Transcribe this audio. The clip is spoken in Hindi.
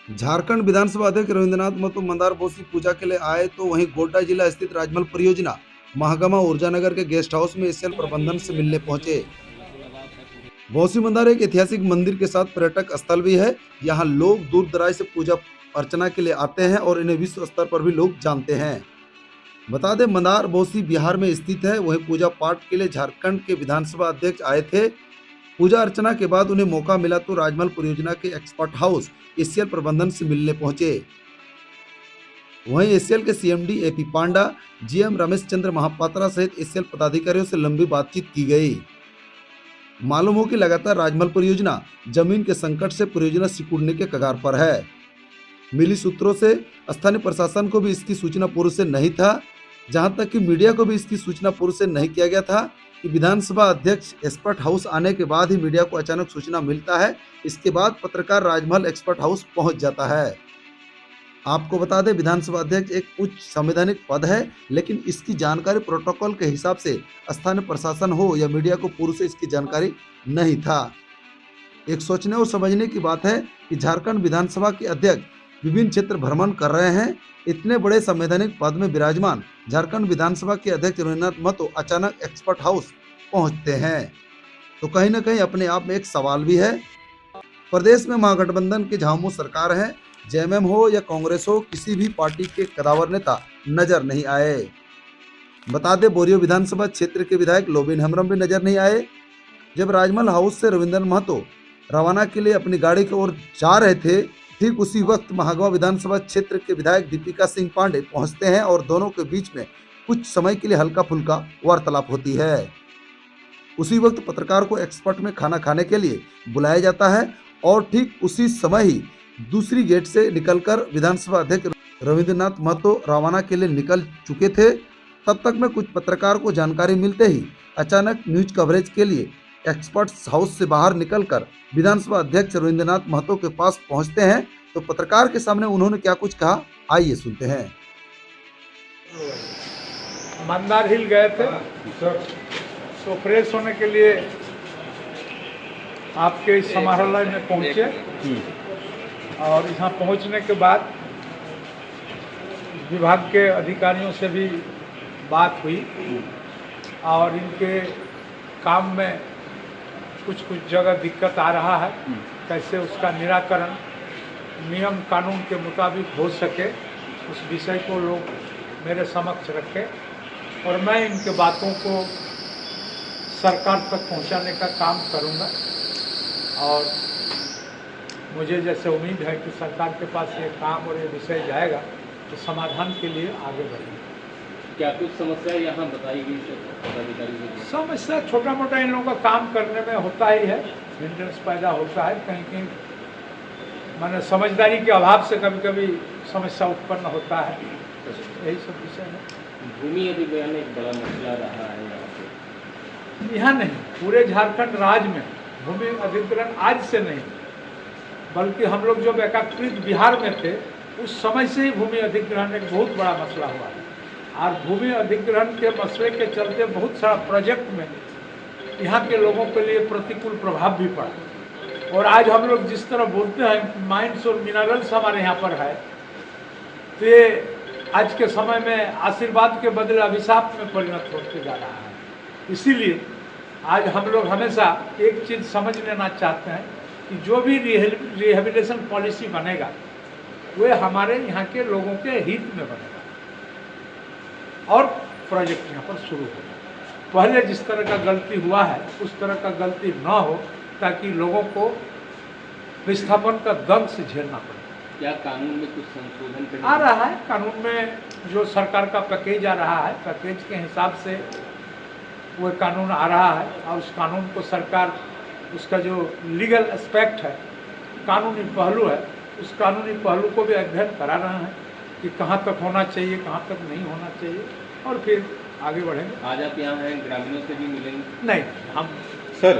झारखंड विधानसभा अध्यक्ष रविंद्रनाथ महतो मंदार बोसी पूजा के लिए आए तो वहीं गोड्डा जिला स्थित राजमहल परियोजना महागामा ऊर्जानगर के गेस्ट हाउस में एसएल प्रबंधन से मिलने पहुंचे। बोसी मंदार एक ऐतिहासिक मंदिर के साथ पर्यटक स्थल भी है। यहाँ लोग दूर दराज से पूजा अर्चना के लिए आते हैं और इन्हें विश्व स्तर पर भी लोग जानते हैं। बता दें, मंदार बोसी बिहार में स्थित है। वहीं पूजा पाठ के लिए झारखंड के विधानसभा अध्यक्ष आए थे। पूजा अर्चना के बाद उन्हें मौका मिला तो राजमहल परियोजना के एक्सपर्ट हाउस एसीएल प्रबंधन से मिलने पहुंचे। वहीं एसीएल के सीएमडी एपी पांडा, जीएम रमेश चंद्र महापात्रा सहित एसीएल पदाधिकारियों से लंबी बातचीत की गई। मालूम हो कि लगातार राजमहल परियोजना जमीन के संकट से परियोजना सिकुड़ने के कगार पर है। मिली सूत्रों से स्थानीय प्रशासन को भी इसकी सूचना पूर्व से नहीं था, जहां तक कि मीडिया को भी इसकी सूचना पूर्व से नहीं किया गया था कि विधानसभा अध्यक्ष एक्सपर्ट हाउस आने के बाद ही मीडिया को अचानक सूचना मिलता है। इसके बाद पत्रकार राजमहल एक्सपर्ट हाउस पहुंच जाता है। आपको बता दें, विधानसभा अध्यक्ष एक उच्च संवैधानिक पद है, लेकिन इसकी जानकारी प्रोटोकॉल के हिसाब से स्थानीय प्रशासन हो या मीडिया को पूर्व से इसकी जानकारी नहीं था। एक सोचने और समझने की बात है कि झारखंड विधानसभा के अध्यक्ष विभिन्न क्षेत्र भ्रमण कर रहे हैं। इतने बड़े संवैधानिक पद में विराजमान झारखंड विधानसभा के अध्यक्ष रविंद्रनाथ महतो अचानक एक्सपर्ट हाउस पहुंचते हैं, तो कहीं ना कहीं अपने आप में एक सवाल भी है। प्रदेश में महागठबंधन की झामू सरकार है। जेएमएम हो या कांग्रेस हो, किसी भी पार्टी के कदावर नेता नजर नहीं आए। बता दें, बोरियो विधानसभा क्षेत्र के विधायक लोबिन हेम्ब्रम भी नजर नहीं आए। जब राजमहल हाउस से रविंद्र महतो रवाना के लिए अपनी गाड़ी की ओर जा रहे थे, ठीक उसी वक्त महागवा विधानसभा क्षेत्र के विधायक दीपिका सिंह पांडे पहुंचते हैं और दोनों के बीच में कुछ समय के लिए हल्का फुल्का वार्तालाप होती है। उसी वक्त पत्रकार को एक्सपर्ट में खाना खाने के लिए बुलाया जाता है और ठीक उसी समय ही दूसरी गेट से निकलकर विधानसभा अध्यक्ष रविंद्रनाथ महतो रवाना के लिए निकल चुके थे। तब तक में कुछ पत्रकार को जानकारी मिलते ही अचानक न्यूज कवरेज के लिए एक्सपर्ट्स हाउस से बाहर निकलकर विधानसभा अध्यक्ष रविंद्रनाथ महतो के पास पहुंचते हैं। तो पत्रकार के सामने उन्होंने क्या कुछ कहा, आइए सुनते हैं। मंदार हिल गए थे तो फ्रेश होने के लिए आपके इस समाहरणालय में पहुंचे और यहाँ पहुंचने के बाद विभाग के अधिकारियों से भी बात हुई और इनके काम में कुछ जगह दिक्कत आ रहा है, कैसे उसका निराकरण नियम कानून के मुताबिक हो सके, उस विषय को लोग मेरे समक्ष रखे और मैं इनके बातों को सरकार तक पहुंचाने का काम करूंगा। और मुझे जैसे उम्मीद है कि सरकार के पास ये काम और ये विषय जाएगा तो समाधान के लिए आगे बढ़ेंगे। क्या कुछ समस्या यहाँ बताई गई पदाधिकारी को? समस्या छोटा मोटा इन लोगों का काम करने में होता ही है, हिंड्रेंस पैदा होता है, कहीं कहीं माने समझदारी के अभाव से कभी कभी समस्या उत्पन्न होता है। यही सब विषय है। भूमि अधिग्रहण एक बड़ा मसला रहा है यहाँ पे। यहाँ नहीं, पूरे झारखंड राज्य में भूमि अधिग्रहण आज से नहीं, बल्कि हम लोग जब एकीकृत बिहार में थे उस समय से ही भूमि अधिग्रहण एक बहुत बड़ा मसला हुआ है। और भूमि अधिग्रहण के मसले के चलते बहुत सारा प्रोजेक्ट में यहाँ के लोगों के लिए प्रतिकूल प्रभाव भी पड़ा। और आज हम लोग जिस तरह बोलते हैं माइंस और मिनरल्स हमारे यहाँ पर है, तो ये आज के समय में आशीर्वाद के बदले अभिशाप में परिणत होते जा रहा है। इसीलिए आज हम लोग हमेशा एक चीज़ समझ लेना चाहते हैं कि जो भी रिहेबिलिटेशन पॉलिसी बनेगा वो हमारे यहाँ के लोगों के हित में बनेगा और प्रोजेक्ट यहाँ पर शुरू होगा। पहले जिस तरह का गलती हुआ है उस तरह का गलती न हो, ताकि लोगों को विस्थापन का दर्द से झेलना पड़े। क्या कानून में कुछ संशोधन आ रहा है? कानून में जो सरकार का पैकेज आ रहा है, पैकेज के हिसाब से वो कानून आ रहा है और उस कानून को सरकार, उसका जो लीगल एस्पेक्ट है, कानूनी पहलू है, उस कानूनी पहलू को भी अध्ययन करा रहा है कि कहाँ तक होना चाहिए, कहाँ तक नहीं होना चाहिए, और फिर आगे बढ़ेंगे। आज आप यहाँ हैं, ग्रामीणों से भी मिलेंगे? नहीं, हम सर